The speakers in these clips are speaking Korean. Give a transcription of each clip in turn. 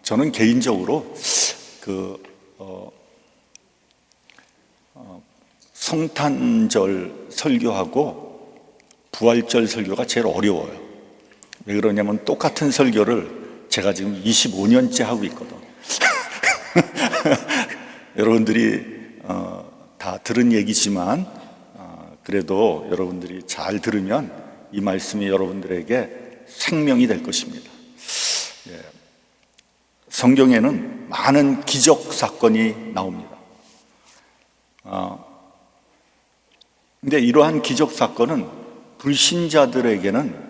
저는 개인적으로 성탄절 설교하고 부활절 설교가 제일 어려워요. 왜 그러냐면 똑같은 설교를 제가 지금 25년째 하고 있거든. 여러분들이 다 들은 얘기지만 그래도 여러분들이 잘 들으면 이 말씀이 여러분들에게 생명이 될 것입니다. 성경에는 많은 기적 사건이 나옵니다. 근데 이러한 기적 사건은 불신자들에게는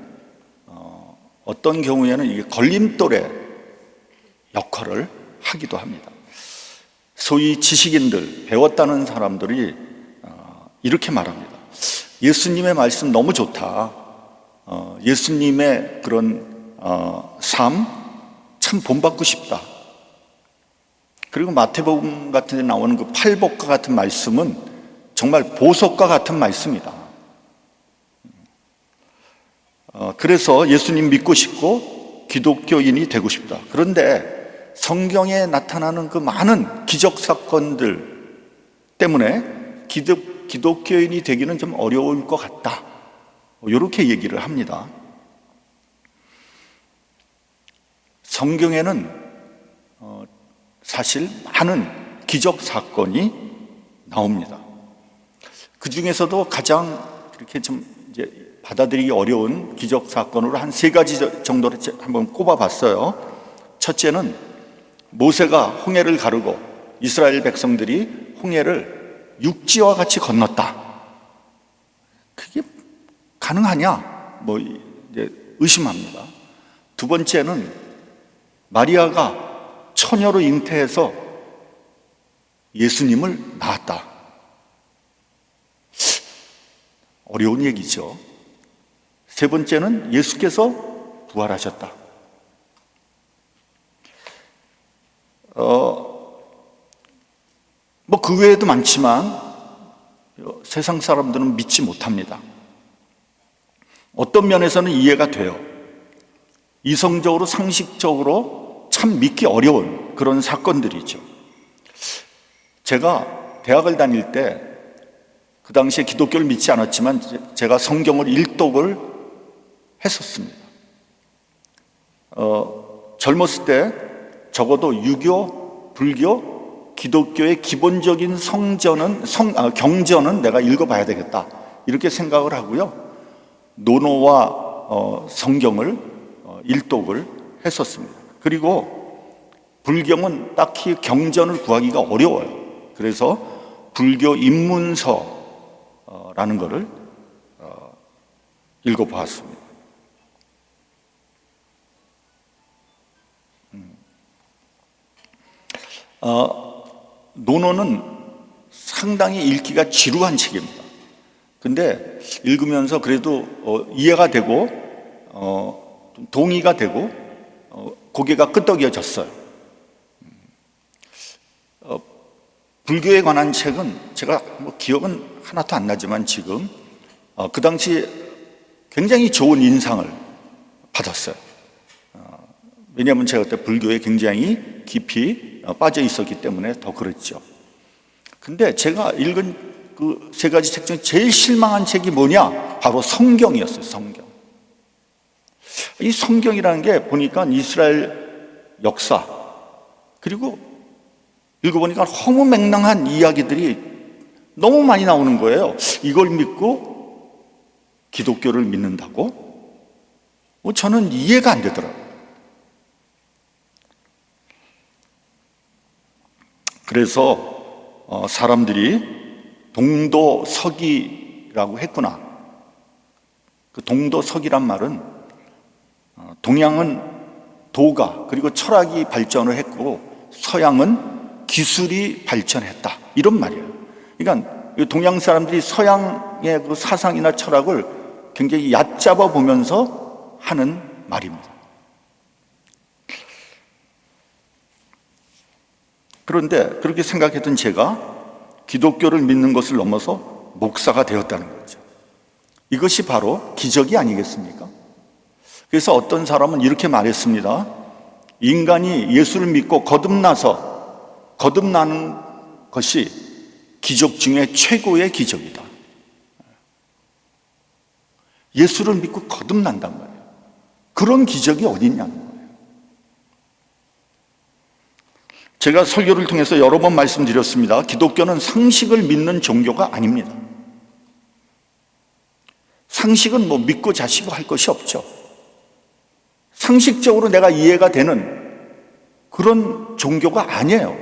어떤 경우에는 이게 걸림돌의 역할을 하기도 합니다. 소위 지식인들, 배웠다는 사람들이 이렇게 말합니다. 예수님의 말씀 너무 좋다. 예수님의 그런 삶 참 본받고 싶다. 그리고 마태복음 같은 데 나오는 그 팔복과 같은 말씀은 정말 보석과 같은 말씀이다. 그래서 예수님 믿고 싶고 기독교인이 되고 싶다. 그런데 성경에 나타나는 그 많은 기적 사건들 때문에 기독교인이 되기는 좀 어려울 것 같다. 이렇게 얘기를 합니다. 성경에는 사실 많은 기적 사건이 나옵니다. 그 중에서도 가장 이렇게 좀 이제 받아들이기 어려운 기적 사건으로 한 3가지 정도를 한번 꼽아봤어요. 첫째는 모세가 홍해를 가르고 이스라엘 백성들이 홍해를 육지와 같이 건넜다. 그게 가능하냐? 이제 의심합니다. 두 번째는 마리아가 처녀로 잉태해서 예수님을 낳았다. 어려운 얘기죠. 세 번째는 예수께서 부활하셨다. 그 외에도 많지만 세상 사람들은 믿지 못합니다. 어떤 면에서는 이해가 돼요. 이성적으로 상식적으로 참 믿기 어려운 그런 사건들이죠. 제가 대학을 다닐 때 그 당시에 기독교를 믿지 않았지만 제가 성경을 일독을 했었습니다. 젊었을 때 적어도 유교, 불교, 기독교의 기본적인 경전은 내가 읽어봐야 되겠다 이렇게 생각을 하고요. 논어와 성경을 일독을 했었습니다. 그리고 불경은 딱히 경전을 구하기가 어려워요. 그래서 불교 입문서라는 것을 읽어보았습니다. 논어는 상당히 읽기가 지루한 책입니다. 근데 읽으면서 그래도 이해가 되고 동의가 되고 고개가 끄덕여졌어요. 불교에 관한 책은 제가 기억은 하나도 안 나지만 지금 그 당시 굉장히 좋은 인상을 받았어요. 왜냐하면 제가 그때 불교에 굉장히 깊이 빠져 있었기 때문에 더 그랬죠. 근데 제가 읽은 그 3가지 책 중에 제일 실망한 책이 뭐냐? 바로 성경이었어요. 성경. 이 성경이라는 게 보니까 이스라엘 역사 그리고 읽어보니까 허무맹랑한 이야기들이 너무 많이 나오는 거예요. 이걸 믿고 기독교를 믿는다고? 저는 이해가 안 되더라고요. 그래서 사람들이 동도서기라고 했구나. 그 동도서기란 말은 동양은 도가 그리고 철학이 발전을 했고 서양은 기술이 발전했다 이런 말이에요. 그러니까 동양 사람들이 서양의 그 사상이나 철학을 굉장히 얕잡아 보면서 하는 말입니다. 그런데 그렇게 생각했던 제가 기독교를 믿는 것을 넘어서 목사가 되었다는 거죠. 이것이 바로 기적이 아니겠습니까? 그래서 어떤 사람은 이렇게 말했습니다. 인간이 예수를 믿고 거듭나는 것이 기적 중에 최고의 기적이다. 예수를 믿고 거듭난단 말이에요. 그런 기적이 어딨냐는 거예요. 제가 설교를 통해서 여러 번 말씀드렸습니다. 기독교는 상식을 믿는 종교가 아닙니다. 상식은 뭐 믿고 자시고 할 것이 없죠. 상식적으로 내가 이해가 되는 그런 종교가 아니에요.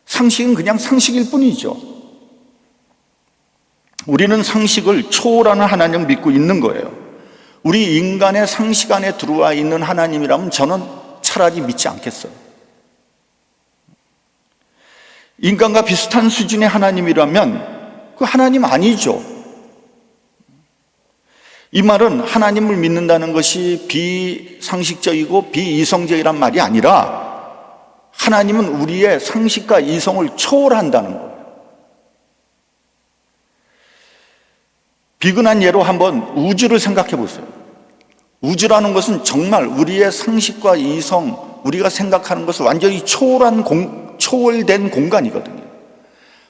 상식은 그냥 상식일 뿐이죠. 우리는 상식을 초월하는 하나님을 믿고 있는 거예요. 우리 인간의 상식 안에 들어와 있는 하나님이라면 저는 차라리 믿지 않겠어요. 인간과 비슷한 수준의 하나님이라면 그 하나님 아니죠. 이 말은 하나님을 믿는다는 것이 비상식적이고 비이성적이란 말이 아니라 하나님은 우리의 상식과 이성을 초월한다는 거예요. 비근한 예로 한번 우주를 생각해 보세요. 우주라는 것은 정말 우리의 상식과 이성, 우리가 생각하는 것을 완전히 초월된 공간이거든요.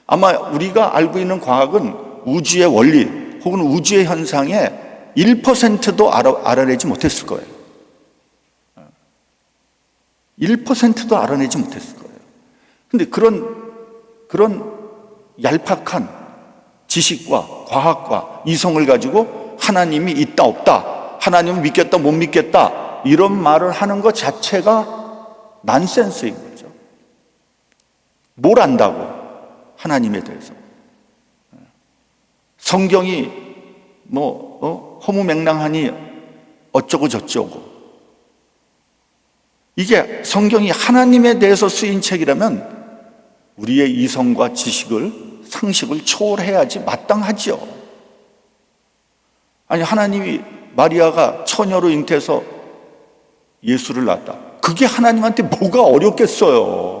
아마 우리가 알고 있는 과학은 우주의 원리 혹은 우주의 현상의 1%도 알아내지 못했을 거예요. 1%도 알아내지 못했을 거예요. 근데 그런 얄팍한 지식과 과학과 이성을 가지고 하나님이 있다 없다, 하나님을 믿겠다 못 믿겠다 이런 말을 하는 것 자체가 난센스인 거죠. 뭘 안다고 하나님에 대해서. 성경이 허무맹랑하니 어쩌고 저쩌고. 이게 성경이 하나님에 대해서 쓰인 책이라면 우리의 이성과 지식을, 상식을 초월해야지 마땅하죠. 아니, 하나님이 마리아가 처녀로 잉태해서 예수를 낳았다. 그게 하나님한테 뭐가 어렵겠어요.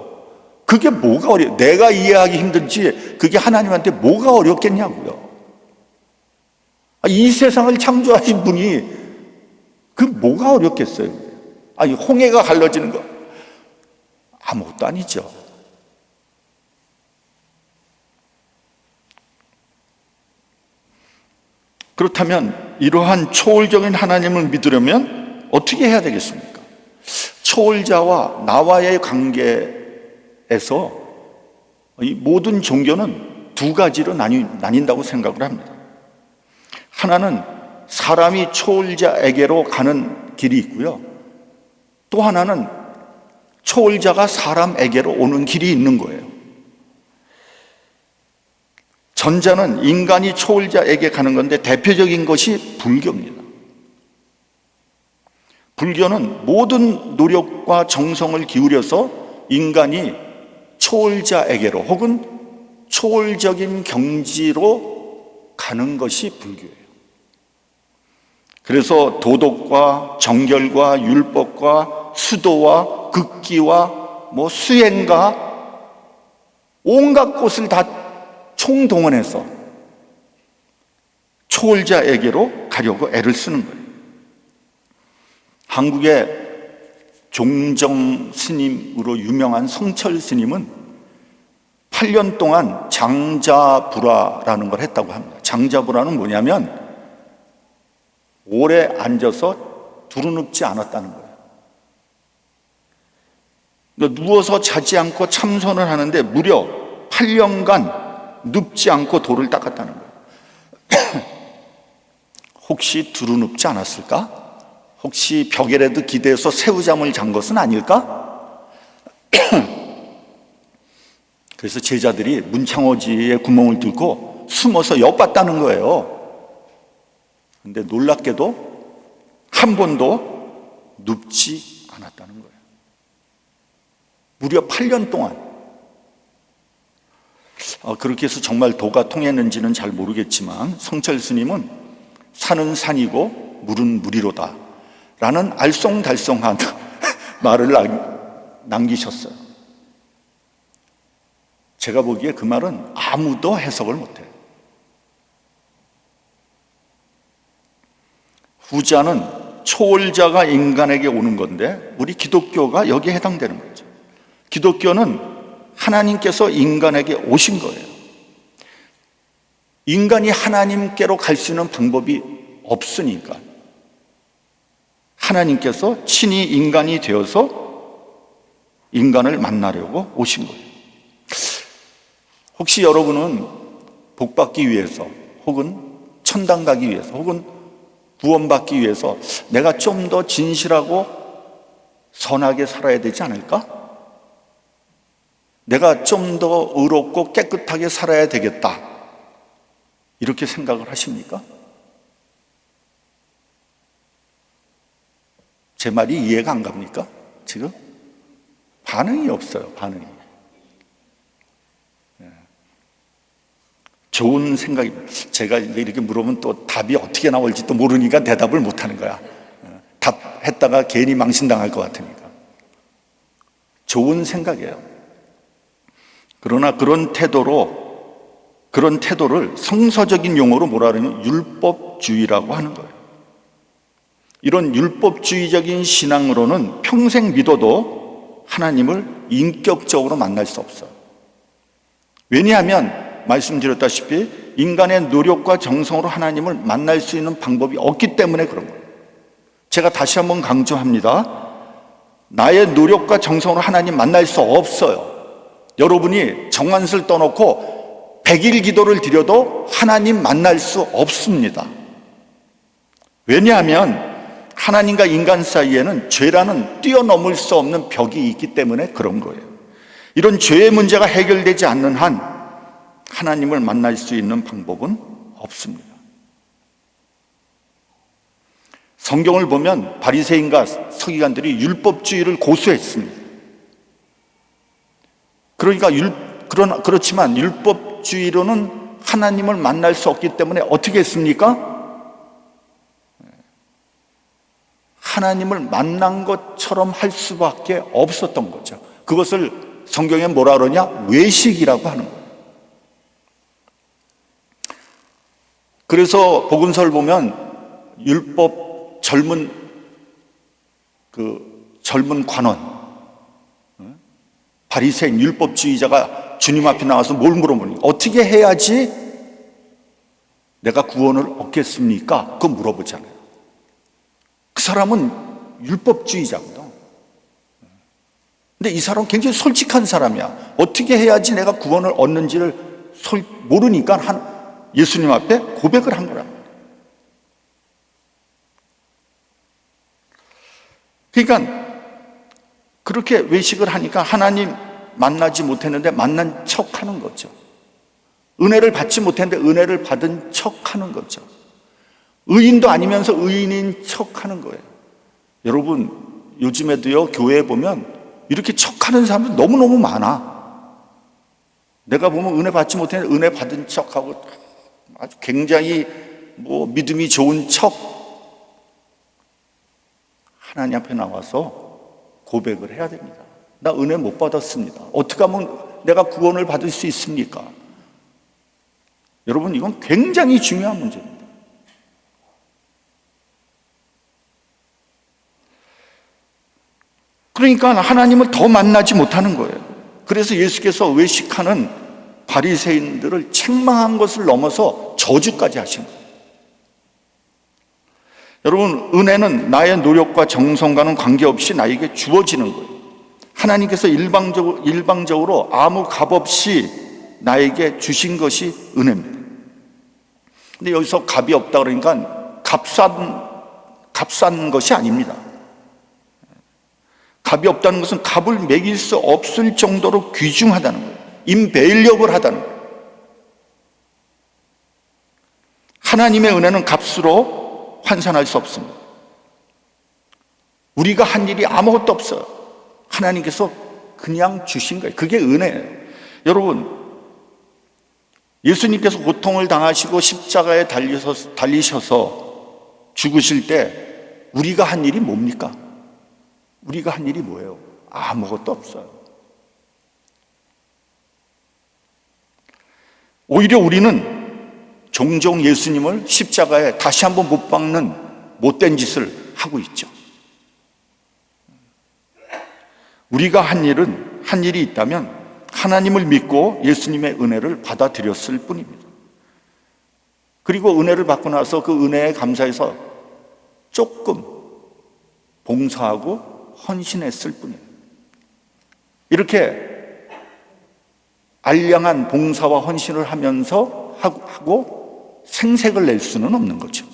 그게 뭐가 내가 이해하기 힘들지 그게 하나님한테 뭐가 어렵겠냐고요. 이 세상을 창조하신 분이 그 뭐가 어렵겠어요. 아니, 홍해가 갈라지는 거 아무것도 아니죠. 그렇다면 이러한 초월적인 하나님을 믿으려면 어떻게 해야 되겠습니까? 초월자와 나와의 관계에서 이 모든 종교는 두 가지로 나뉜다고 생각을 합니다. 하나는 사람이 초월자에게로 가는 길이 있고요. 또 하나는 초월자가 사람에게로 오는 길이 있는 거예요. 전자는 인간이 초월자에게 가는 건데 대표적인 것이 불교입니다. 불교는 모든 노력과 정성을 기울여서 인간이 초월자에게로 혹은 초월적인 경지로 가는 것이 불교예요. 그래서 도덕과 정결과 율법과 수도와 극기와 수행과 온갖 곳을 다 총동원해서 초월자에게로 가려고 애를 쓰는 거예요. 한국의 종정 스님으로 유명한 성철 스님은 8년 동안 장자불화라는 걸 했다고 합니다. 장자불화는 뭐냐면 오래 앉아서 두루눕지 않았다는 거예요. 그러니까 누워서 자지 않고 참선을 하는데 무려 8년간 눕지 않고 돌을 닦았다는 거예요. 혹시 두루눕지 않았을까? 혹시 벽에라도 기대서 새우잠을 잔 것은 아닐까? 그래서 제자들이 문창호지에 구멍을 뚫고 숨어서 엿봤다는 거예요. 근데 놀랍게도 한 번도 눕지 않았다는 거예요. 무려 8년 동안. 그렇게 해서 정말 도가 통했는지는 잘 모르겠지만 성철 스님은 산은 산이고 물은 물이로다 라는 알쏭달쏭한 말을 남기셨어요. 제가 보기에 그 말은 아무도 해석을 못해요. 후자는 초월자가 인간에게 오는 건데 우리 기독교가 여기에 해당되는 거죠. 기독교는 하나님께서 인간에게 오신 거예요. 인간이 하나님께로 갈 수 있는 방법이 없으니까 하나님께서 친히 인간이 되어서 인간을 만나려고 오신 거예요. 혹시 여러분은 복받기 위해서 혹은 천당 가기 위해서 혹은 구원받기 위해서 내가 좀 더 진실하고 선하게 살아야 되지 않을까? 내가 좀 더 의롭고 깨끗하게 살아야 되겠다, 이렇게 생각을 하십니까? 제 말이 이해가 안 갑니까? 지금? 반응이 없어요. 반응이. 좋은 생각입니다. 제가 이렇게 물으면 또 답이 어떻게 나올지 또 모르니까 대답을 못 하는 거야. 답했다가 괜히 망신당할 것 같으니까. 좋은 생각이에요. 그러나 그런 태도를 성서적인 용어로 뭐라 그러냐면 율법주의라고 하는 거예요. 이런 율법주의적인 신앙으로는 평생 믿어도 하나님을 인격적으로 만날 수 없어요. 왜냐하면 말씀드렸다시피 인간의 노력과 정성으로 하나님을 만날 수 있는 방법이 없기 때문에 그런 거예요. 제가 다시 한번 강조합니다. 나의 노력과 정성으로 하나님 만날 수 없어요. 여러분이 정한술 떠놓고 100일 기도를 드려도 하나님 만날 수 없습니다. 왜냐하면 하나님과 인간 사이에는 죄라는 뛰어넘을 수 없는 벽이 있기 때문에 그런 거예요. 이런 죄의 문제가 해결되지 않는 한 하나님을 만날 수 있는 방법은 없습니다. 성경을 보면 바리새인과 서기관들이 율법주의를 고수했습니다. 그렇지만 율법주의로는 하나님을 만날 수 없기 때문에 어떻게 했습니까? 하나님을 만난 것처럼 할 수밖에 없었던 거죠. 그것을 성경에 뭐라 그러냐? 외식이라고 하는 거예요. 그래서 복음서를 보면 율법 젊은 관원, 바리새인 율법주의자가 주님 앞에 나와서 뭘 물어보니 어떻게 해야지 내가 구원을 얻겠습니까? 그거 물어보잖아요. 그 사람은 율법주의자거든. 근데 이 사람은 굉장히 솔직한 사람이야. 어떻게 해야지 내가 구원을 얻는지를 모르니까 예수님 앞에 고백을 한 거라. 그러니까 그렇게 외식을 하니까 하나님 만나지 못했는데 만난 척 하는 거죠. 은혜를 받지 못했는데 은혜를 받은 척 하는 거죠. 의인도 아니면서 의인인 척 하는 거예요. 여러분, 요즘에도요, 교회에 보면 이렇게 척 하는 사람들 너무너무 많아. 내가 보면 은혜 받지 못했는데 은혜 받은 척하고 아주 굉장히 믿음이 좋은 척, 하나님 앞에 나와서 고백을 해야 됩니다. 나 은혜 못 받았습니다. 어떻게 하면 내가 구원을 받을 수 있습니까? 여러분, 이건 굉장히 중요한 문제입니다. 그러니까 하나님을 더 만나지 못하는 거예요. 그래서 예수께서 외식하는 바리새인들을 책망한 것을 넘어서 저주까지 하신 거예요. 여러분, 은혜는 나의 노력과 정성과는 관계없이 나에게 주어지는 거예요. 하나님께서 일방적으로 아무 값 없이 나에게 주신 것이 은혜입니다. 근데 여기서 값이 없다 그러니까 값싼 것이 아닙니다. 값이 없다는 것은 값을 매길 수 없을 정도로 귀중하다는 거예요. 인밸리어블 하다는 거예요. 하나님의 은혜는 값으로 환산할 수 없습니다. 우리가 한 일이 아무것도 없어요. 하나님께서 그냥 주신 거예요. 그게 은혜예요. 여러분, 예수님께서 고통을 당하시고 십자가에 달리셔서 죽으실 때 우리가 한 일이 뭡니까? 우리가 한 일이 뭐예요? 아무것도 없어요. 오히려 우리는 종종 예수님을 십자가에 다시 한번 못 박는 못된 짓을 하고 있죠. 우리가 한 일이 있다면 하나님을 믿고 예수님의 은혜를 받아들였을 뿐입니다. 그리고 은혜를 받고 나서 그 은혜에 감사해서 조금 봉사하고 헌신했을 뿐이에요. 이렇게 알량한 봉사와 헌신을 하면서 하고 생색을 낼 수는 없는 거죠.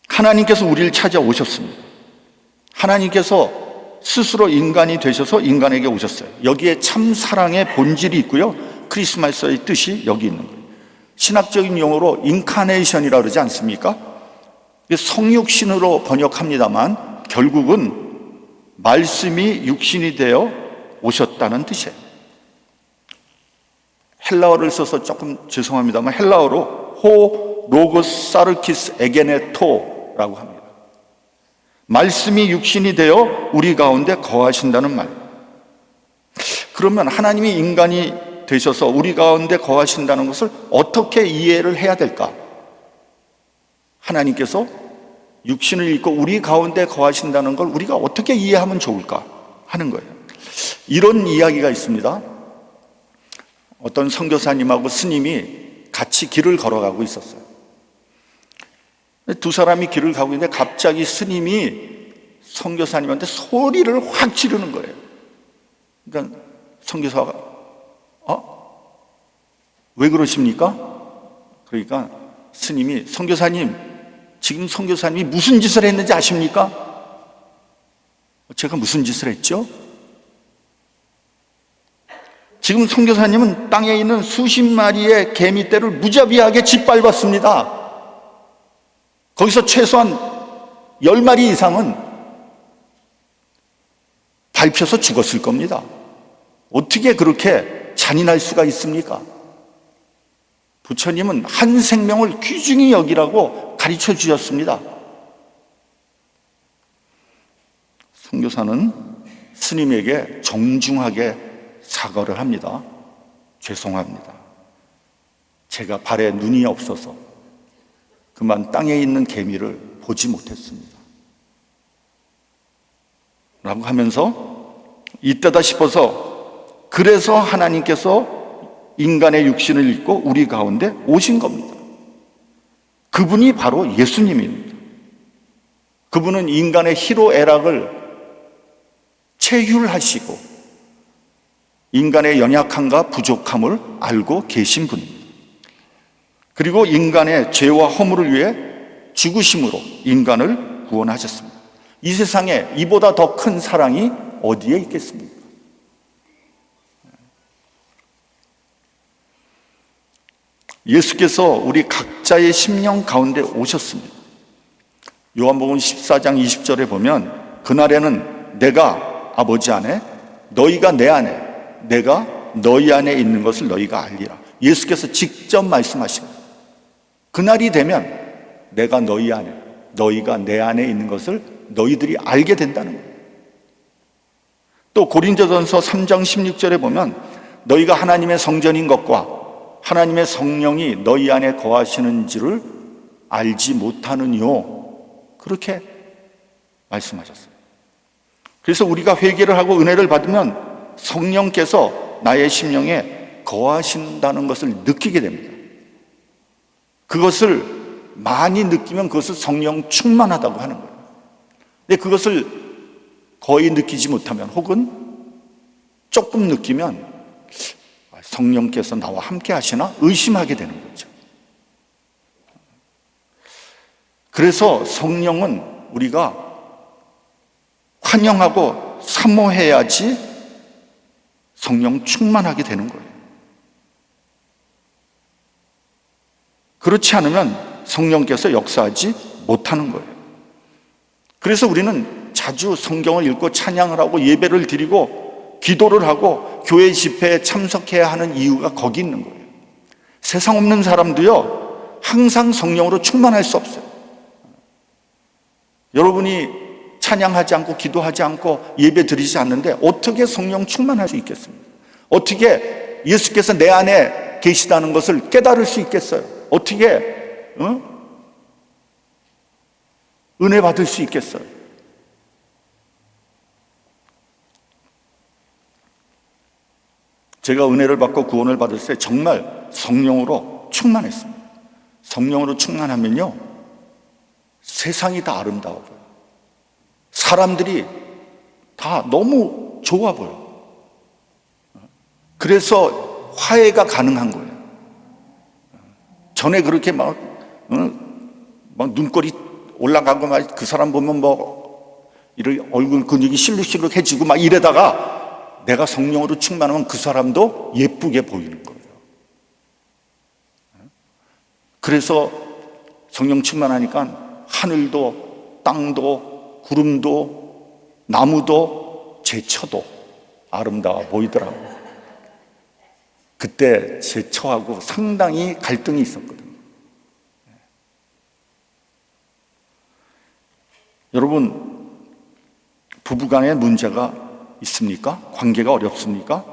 하나님께서 우리를 찾아오셨습니다. 하나님께서 스스로 인간이 되셔서 인간에게 오셨어요. 여기에 참 사랑의 본질이 있고요, 크리스마스의 뜻이 여기 있는 거예요. 신학적인 용어로 인카네이션이라고 그러지 않습니까? 성육신으로 번역합니다만 결국은 말씀이 육신이 되어 오셨다는 뜻이에요. 헬라어를 써서 조금 죄송합니다만 헬라어로 호 로고스 사르키스 에게네토라고 합니다. 말씀이 육신이 되어 우리 가운데 거하신다는 말. 그러면 하나님이 인간이 되셔서 우리 가운데 거하신다는 것을 어떻게 이해를 해야 될까? 하나님께서 육신을 입고 우리 가운데 거하신다는 걸 우리가 어떻게 이해하면 좋을까 하는 거예요. 이런 이야기가 있습니다. 어떤 선교사님하고 스님이 같이 길을 걸어가고 있었어요. 두 사람이 길을 가고 있는데 갑자기 스님이 선교사님한테 소리를 확 지르는 거예요. 그러니까 선교사가 왜 그러십니까? 그러니까 스님이 선교사님, 지금 선교사님이 무슨 짓을 했는지 아십니까? 제가 무슨 짓을 했죠? 지금 선교사님은 땅에 있는 수십 마리의 개미떼를 무자비하게 짓밟았습니다. 거기서 최소한 10마리 이상은 밟혀서 죽었을 겁니다. 어떻게 그렇게 잔인할 수가 있습니까? 부처님은 한 생명을 귀중히 여기라고 가르쳐 주셨습니다. 선교사는 스님에게 정중하게 사과를 합니다. 죄송합니다. 제가 발에 눈이 없어서 그만 땅에 있는 개미를 보지 못했습니다. 라고 하면서 이때다 싶어서 그래서 하나님께서 인간의 육신을 입고 우리 가운데 오신 겁니다. 그분이 바로 예수님입니다. 그분은 인간의 희로애락을 체휼하시고 인간의 연약함과 부족함을 알고 계신 분입니다. 그리고 인간의 죄와 허물을 위해 죽으심으로 인간을 구원하셨습니다. 이 세상에 이보다 더 큰 사랑이 어디에 있겠습니까? 예수께서 우리 각자의 심령 가운데 오셨습니다. 요한복음 14장 20절에 보면 그날에는 내가 아버지 안에, 너희가 내 안에, 내가 너희 안에 있는 것을 너희가 알리라. 예수께서 직접 말씀하십니다. 그날이 되면 내가 너희 안에, 너희가 내 안에 있는 것을 너희들이 알게 된다는 거예요. 또 고린도전서 3장 16절에 보면 너희가 하나님의 성전인 것과 하나님의 성령이 너희 안에 거하시는지를 알지 못하느뇨, 그렇게 말씀하셨어요. 그래서 우리가 회개를 하고 은혜를 받으면 성령께서 나의 심령에 거하신다는 것을 느끼게 됩니다. 그것을 많이 느끼면 그것을 성령 충만하다고 하는 거예요. 근데 그것을 거의 느끼지 못하면 혹은 조금 느끼면 성령께서 나와 함께 하시나 의심하게 되는 거죠. 그래서 성령은 우리가 환영하고 사모해야지 성령 충만하게 되는 거예요. 그렇지 않으면 성령께서 역사하지 못하는 거예요. 그래서 우리는 자주 성경을 읽고 찬양을 하고 예배를 드리고 기도를 하고 교회 집회에 참석해야 하는 이유가 거기 있는 거예요. 세상 없는 사람도요, 항상 성령으로 충만할 수 없어요. 여러분이 찬양하지 않고 기도하지 않고 예배 드리지 않는데 어떻게 성령 충만할 수 있겠습니까? 어떻게 예수께서 내 안에 계시다는 것을 깨달을 수 있겠어요? 어떻게 은혜 받을 수 있겠어요? 제가 은혜를 받고 구원을 받을 때 정말 성령으로 충만했습니다. 성령으로 충만하면요, 세상이 다 아름다워 보여요. 사람들이 다 너무 좋아 보여. 그래서 화해가 가능한 거예요. 전에 그렇게 막 눈꼬리 올라간 거 막 그 사람 보면 이런 얼굴 근육이 실룩실룩해지고 막 이러다가 내가 성령으로 충만하면 그 사람도 예쁘게 보이는 거예요. 그래서 성령 충만하니까 하늘도 땅도 구름도 나무도 제처도 아름다워 보이더라고요. 그때 제처하고 상당히 갈등이 있었거든요. 여러분, 부부간에 문제가 있습니까? 관계가 어렵습니까?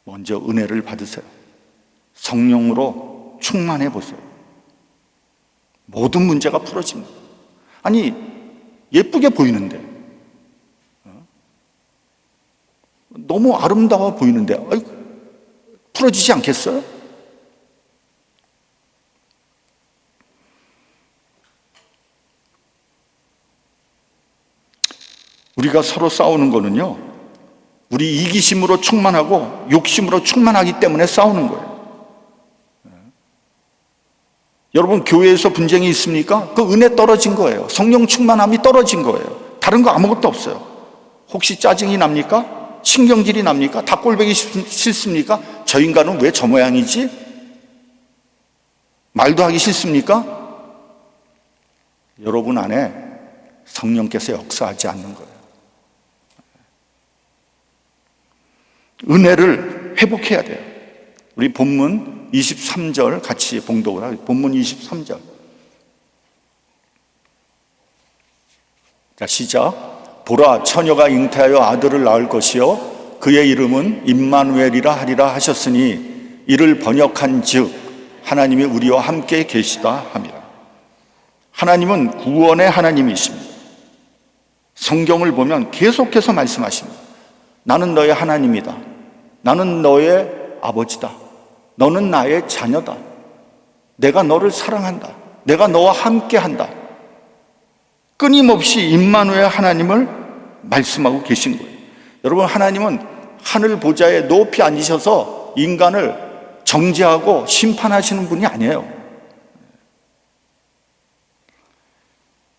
먼저 은혜를 받으세요. 성령으로 충만해 보세요. 모든 문제가 풀어집니다. 아니, 예쁘게 보이는데, 너무 아름다워 보이는데 풀어지지 않겠어요? 우리가 서로 싸우는 거는요, 우리 이기심으로 충만하고 욕심으로 충만하기 때문에 싸우는 거예요. 여러분, 교회에서 분쟁이 있습니까? 그 은혜 떨어진 거예요. 성령 충만함이 떨어진 거예요. 다른 거 아무것도 없어요. 혹시 짜증이 납니까? 신경질이 납니까? 다 꼴보기 싫습니까? 저 인간은 왜 저 모양이지? 말도 하기 싫습니까? 여러분 안에 성령께서 역사하지 않는 거예요. 은혜를 회복해야 돼요. 우리 본문 23절 같이 봉독을 하요. 본문 23절. 자, 시작. 보라, 처녀가 잉태하여 아들을 낳을 것이요 그의 이름은 임마누엘이라 하리라 하셨으니 이를 번역한즉 하나님이 우리와 함께 계시다 함이라. 하나님은 구원의 하나님이십니다. 성경을 보면 계속해서 말씀하십니다. 나는 너의 하나님이다. 나는 너의 아버지다. 너는 나의 자녀다. 내가 너를 사랑한다. 내가 너와 함께한다. 끊임없이 임마누엘 하나님을 말씀하고 계신 거예요. 여러분, 하나님은 하늘 보좌에 높이 앉으셔서 인간을 정죄하고 심판하시는 분이 아니에요.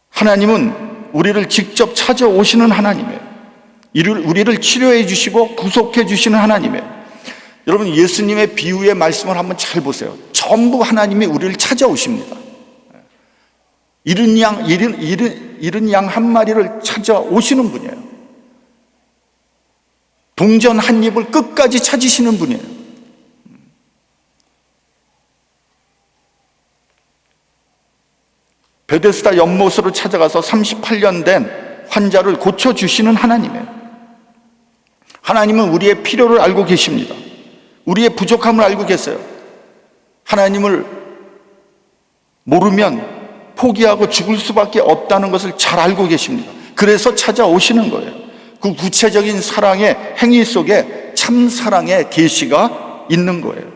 하나님은 우리를 직접 찾아오시는 하나님이에요. 우리를 치료해 주시고 구속해 주시는 하나님이에요. 여러분, 예수님의 비유의 말씀을 한번 잘 보세요. 전부 하나님이 우리를 찾아오십니다. 잃은 양 한 마리를 찾아오시는 분이에요. 동전 한 입을 끝까지 찾으시는 분이에요. 베데스다 연못으로 찾아가서 38년 된 환자를 고쳐주시는 하나님이에요. 하나님은 우리의 필요를 알고 계십니다. 우리의 부족함을 알고 계세요. 하나님을 모르면 포기하고 죽을 수밖에 없다는 것을 잘 알고 계십니다. 그래서 찾아오시는 거예요. 그 구체적인 사랑의 행위 속에 참 사랑의 계시가 있는 거예요.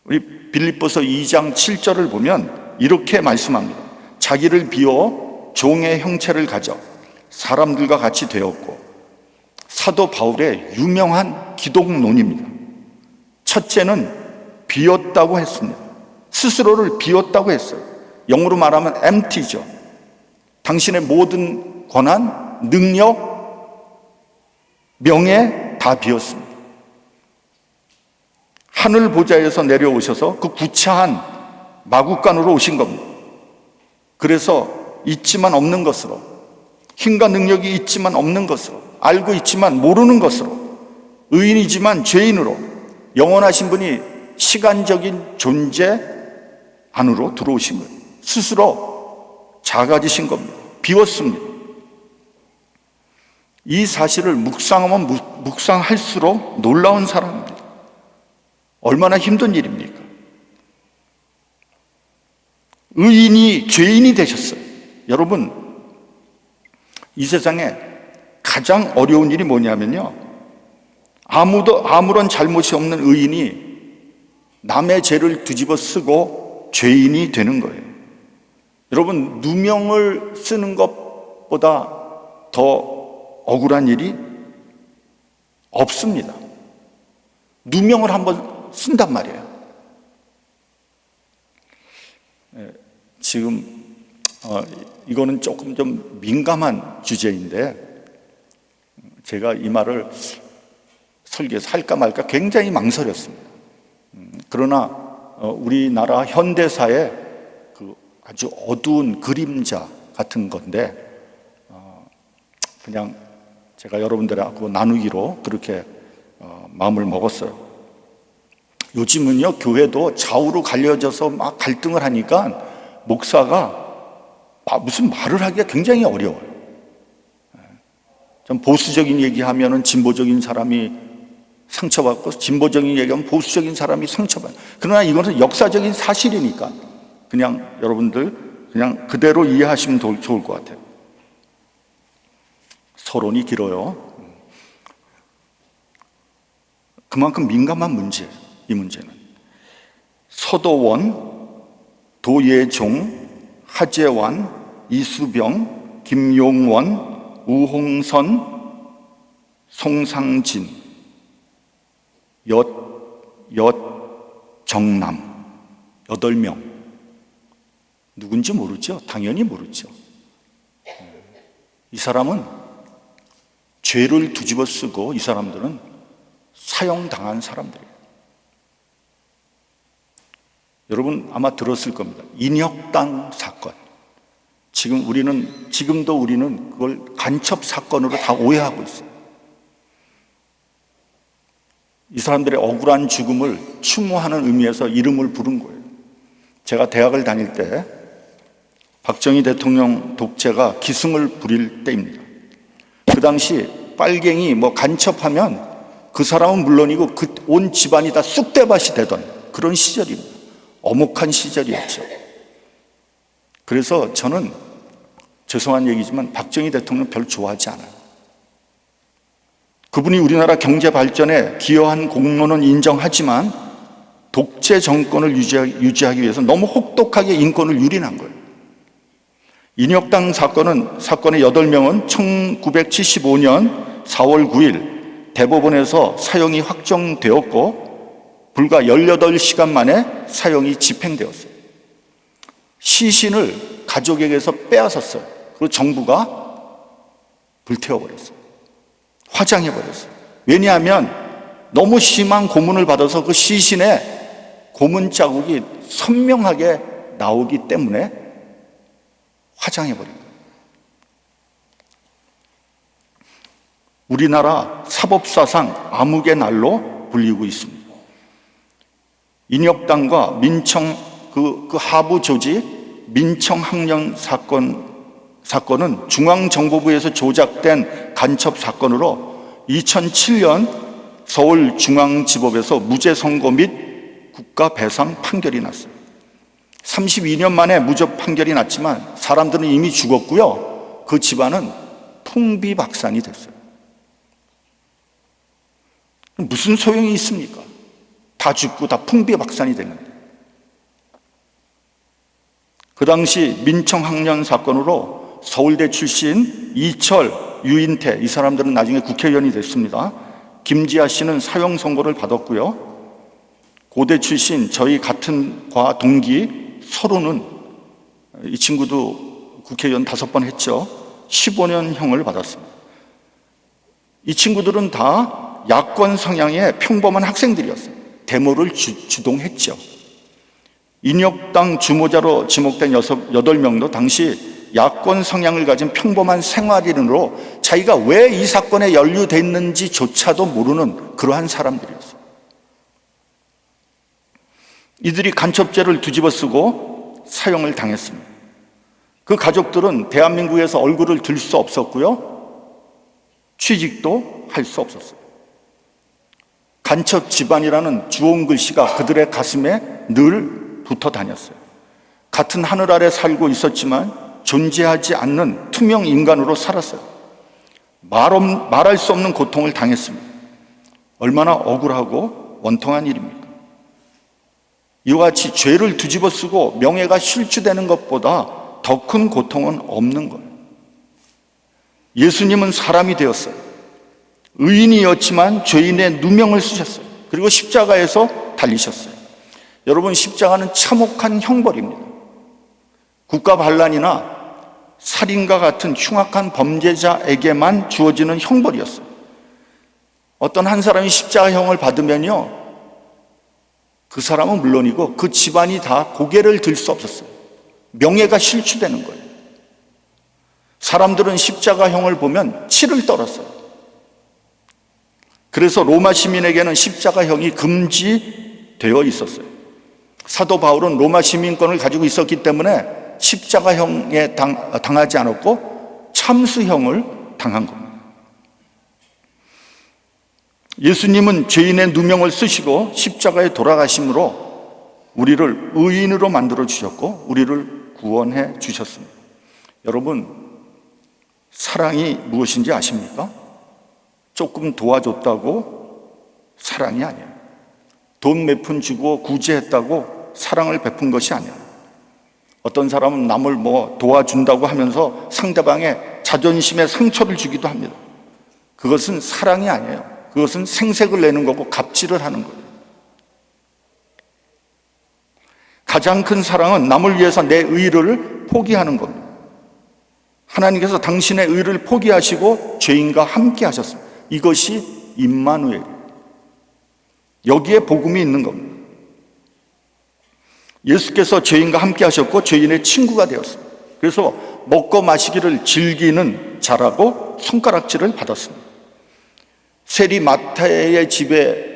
우리 빌립보서 2장 7절을 보면 이렇게 말씀합니다. 자기를 비워 종의 형체를 가져 사람들과 같이 되었고, 사도 바울의 유명한 기독론입니다. 첫째는 비웠다고 했습니다. 스스로를 비웠다고 했어요. 영어로 말하면 empty죠. 당신의 모든 권한, 능력, 명예 다 비웠습니다. 하늘 보좌에서 내려오셔서 그 구차한 마국간으로 오신 겁니다. 그래서 있지만 없는 것으로, 힘과 능력이 있지만 없는 것으로, 알고 있지만 모르는 것으로, 의인이지만 죄인으로, 영원하신 분이 시간적인 존재 안으로 들어오신 거예요. 스스로 작아지신 겁니다. 비웠습니다. 이 사실을 묵상하면 묵상할수록 놀라운 사람입니다. 얼마나 힘든 일입니까? 의인이 죄인이 되셨어요. 여러분, 이 세상에 가장 어려운 일이 뭐냐면요, 아무런 잘못이 없는 의인이 남의 죄를 뒤집어 쓰고 죄인이 되는 거예요. 여러분, 누명을 쓰는 것보다 더 억울한 일이 없습니다. 누명을 한번 쓴단 말이에요. 지금 이거는 조금 좀 민감한 주제인데, 제가 이 말을 설교에서 할까 말까 굉장히 망설였습니다. 그러나 우리나라 현대사의 그 아주 어두운 그림자 같은 건데, 그냥 제가 여러분들하고 나누기로 그렇게 마음을 먹었어요. 요즘은요, 교회도 좌우로 갈려져서 막 갈등을 하니까 목사가 무슨 말을 하기가 굉장히 어려워요. 좀 보수적인 얘기하면은 진보적인 사람이 상처받고, 진보적인 얘기하면 보수적인 사람이 상처받아요. 그러나 이것은 역사적인 사실이니까 그냥 여러분들 그냥 그대로 이해하시면 좋을 것 같아요. 서론이 길어요. 그만큼 민감한 문제예요, 이 문제는. 서도원, 도예종, 하재환, 이수병, 김용원, 우홍선, 송상진, 정남 8명. 누군지 모르죠? 당연히 모르죠. 이 사람은 죄를 뒤집어 쓰고, 이 사람들은 사형당한 사람들이에요. 여러분 아마 들었을 겁니다. 인혁당 사건. 지금도 우리는 그걸 간첩 사건으로 다 오해하고 있어요. 이 사람들의 억울한 죽음을 추모하는 의미에서 이름을 부른 거예요. 제가 대학을 다닐 때 박정희 대통령 독재가 기승을 부릴 때입니다. 그 당시 빨갱이 간첩하면 그 사람은 물론이고 그 온 집안이 다 쑥대밭이 되던 그런 시절입니다. 엄혹한 시절이었죠. 그래서 저는 죄송한 얘기지만 박정희 대통령 별로 좋아하지 않아요. 그분이 우리나라 경제 발전에 기여한 공로는 인정하지만 독재 정권을 유지하기 위해서 너무 혹독하게 인권을 유린한 거예요. 인혁당 사건의 8명은 1975년 4월 9일 대법원에서 사형이 확정되었고 불과 18시간 만에 사형이 집행되었어요. 시신을 가족에게서 빼앗았어요. 그리고 정부가 불태워버렸어요. 화장해버렸어요. 왜냐하면 너무 심한 고문을 받아서 그 시신에 고문 자국이 선명하게 나오기 때문에 화장해버린 거예요. 우리나라 사법사상 암흑의 날로 불리고 있습니다. 인혁당과 민청 그 하부 조직 민청학령 사건은 중앙정보부에서 조작된 간첩 사건으로 2007년 서울중앙지법에서 무죄 선고 및 국가배상 판결이 났어요. 32년 만에 무죄 판결이 났지만 사람들은 이미 죽었고요. 그 집안은 풍비박산이 됐어요. 무슨 소용이 있습니까? 다 죽고 다 풍비박산이 됐는데. 그 당시 민청학령 사건으로 서울대 출신 이철, 유인태 이 사람들은 나중에 국회의원이 됐습니다. 김지아 씨는 사형 선고를 받았고요. 고대 출신 저희 같은 과 동기 서로는 이 친구도 국회의원 5번 했죠. 15년형을 받았습니다. 이 친구들은 다 야권 성향의 평범한 학생들이었어요. 데모를 주동했죠. 인혁당 주모자로 지목된 8명도 당시 야권 성향을 가진 평범한 생활인으로 자기가 왜 이 사건에 연루됐는지조차도 모르는 그러한 사람들이었어요. 이들이 간첩죄를 뒤집어 쓰고 사형을 당했습니다. 그 가족들은 대한민국에서 얼굴을 들 수 없었고요. 취직도 할 수 없었어요. 간첩 집안이라는 주홍 글씨가 그들의 가슴에 늘 붙어 다녔어요. 같은 하늘 아래 살고 있었지만 존재하지 않는 투명 인간으로 살았어요. 말할 수 없는 고통을 당했습니다. 얼마나 억울하고 원통한 일입니까? 이와 같이 죄를 뒤집어 쓰고 명예가 실추되는 것보다 더 큰 고통은 없는 거예요. 예수님은 사람이 되었어요. 의인이었지만 죄인의 누명을 쓰셨어요. 그리고 십자가에서 달리셨어요. 여러분, 십자가는 참혹한 형벌입니다. 국가 반란이나 살인과 같은 흉악한 범죄자에게만 주어지는 형벌이었어요. 어떤 한 사람이 십자가형을 받으면요, 그 사람은 물론이고 그 집안이 다 고개를 들 수 없었어요. 명예가 실추되는 거예요. 사람들은 십자가형을 보면 치를 떨었어요. 그래서 로마 시민에게는 십자가형이 금지되어 있었어요. 사도 바울은 로마 시민권을 가지고 있었기 때문에 십자가형에 당하지 않았고 참수형을 당한 겁니다. 예수님은 죄인의 누명을 쓰시고 십자가에 돌아가심으로 우리를 의인으로 만들어 주셨고 우리를 구원해 주셨습니다. 여러분, 사랑이 무엇인지 아십니까? 조금 도와줬다고 사랑이 아니에요. 돈 몇 푼 주고 구제했다고 사랑을 베푼 것이 아니에요. 어떤 사람은 남을 도와준다고 하면서 상대방의 자존심에 상처를 주기도 합니다. 그것은 사랑이 아니에요. 그것은 생색을 내는 거고 갑질을 하는 거예요. 가장 큰 사랑은 남을 위해서 내 의를 포기하는 겁니다. 하나님께서 당신의 의를 포기하시고 죄인과 함께 하셨습니다. 이것이 임마누엘이에요. 여기에 복음이 있는 겁니다. 예수께서 죄인과 함께 하셨고 죄인의 친구가 되었습니다. 그래서 먹고 마시기를 즐기는 자라고 손가락질을 받았습니다. 세리 마태의 집에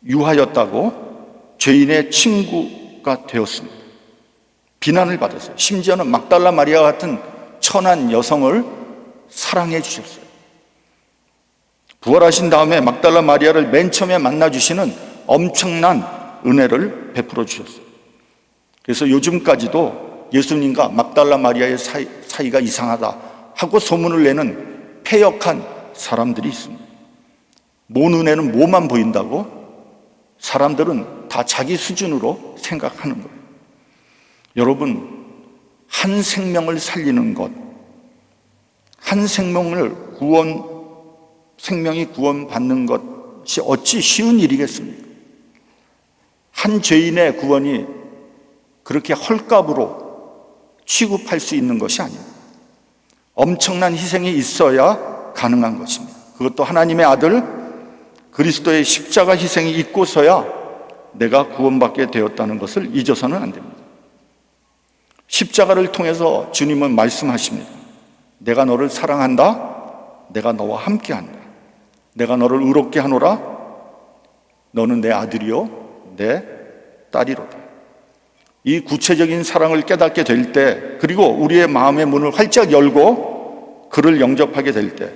유하였다고 죄인의 친구가 되었습니다. 비난을 받았어요. 심지어는 막달라 마리아 같은 천한 여성을 사랑해 주셨어요. 부활하신 다음에 막달라 마리아를 맨 처음에 만나주시는 엄청난 은혜를 베풀어 주셨어요. 그래서 요즘까지도 예수님과 막달라 마리아의 사이가 이상하다 하고 소문을 내는 패역한 사람들이 있습니다. 모 눈에는 뭐만 보인다고 사람들은 다 자기 수준으로 생각하는 거예요. 여러분, 한 생명을 살리는 것, 한 생명이 구원받는 것이 어찌 쉬운 일이겠습니까? 한 죄인의 구원이 그렇게 헐값으로 취급할 수 있는 것이 아닙니다. 엄청난 희생이 있어야 가능한 것입니다. 그것도 하나님의 아들 그리스도의 십자가 희생이 있고서야 내가 구원받게 되었다는 것을 잊어서는 안 됩니다. 십자가를 통해서 주님은 말씀하십니다. 내가 너를 사랑한다. 내가 너와 함께한다. 내가 너를 의롭게 하노라. 너는 내 아들이요 내 딸이로다. 이 구체적인 사랑을 깨닫게 될 때, 그리고 우리의 마음의 문을 활짝 열고 그를 영접하게 될 때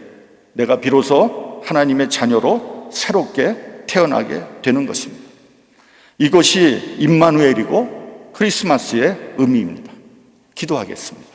내가 비로소 하나님의 자녀로 새롭게 태어나게 되는 것입니다. 이것이 임마누엘이고 크리스마스의 의미입니다. 기도하겠습니다.